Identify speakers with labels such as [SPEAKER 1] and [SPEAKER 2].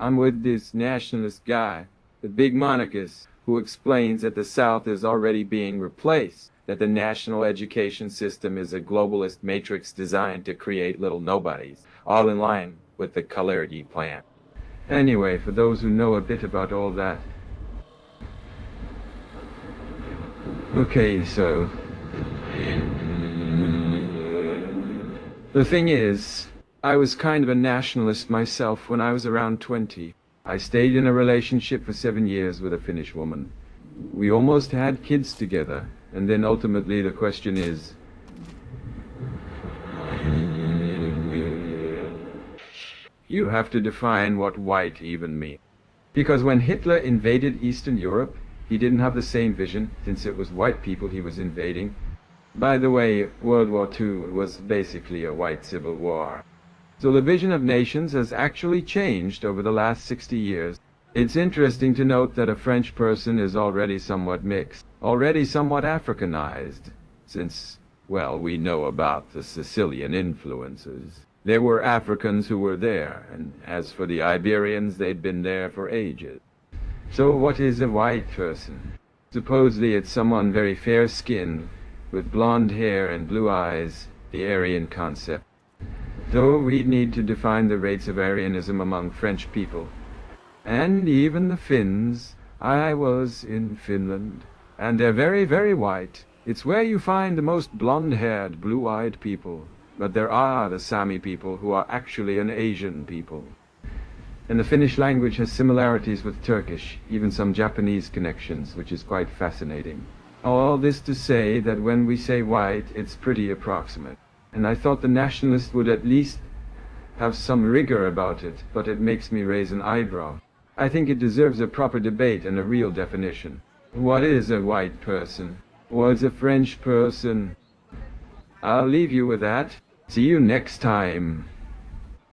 [SPEAKER 1] I'm with this nationalist guy, the big monarchist, who explains that the South is already being replaced, that the national education system is a globalist matrix designed to create little nobodies, all in line with the Kalergi plan. Anyway, for those who know a bit about all that. Okay, so the thing is, I was kind of a nationalist myself when I was around 20. I stayed in a relationship for 7 years with a Finnish woman. We almost had kids together, and then ultimately the question is, you have to define what white even means. Because when Hitler invaded Eastern Europe, he didn't have the same vision, since it was white people he was invading. By the way, World War II was basically a white civil war. So the vision of nations has actually changed over the last 60 years. It's interesting to note that a French person is already somewhat mixed, already somewhat Africanized, since, well, we know about the Sicilian influences. There were Africans who were there, and as for the Iberians, they'd been there for ages. So what is a white person? Supposedly it's someone very fair-skinned, with blonde hair and blue eyes, the Aryan concept. Though we need to define the rates of Aryanism among French people. And even the Finns. I was in Finland, and they're very, very white. It's where you find the most blonde-haired, blue-eyed people. But there are the Sami people who are actually an Asian people. And the Finnish language has similarities with Turkish, even some Japanese connections, which is quite fascinating. All this to say that when we say white, it's pretty approximate. And I thought the nationalists would at least have some rigor about it, but it makes me raise an eyebrow. I think it deserves a proper debate and a real definition. What is a white person? What's a French person? I'll leave you with that. See you next time.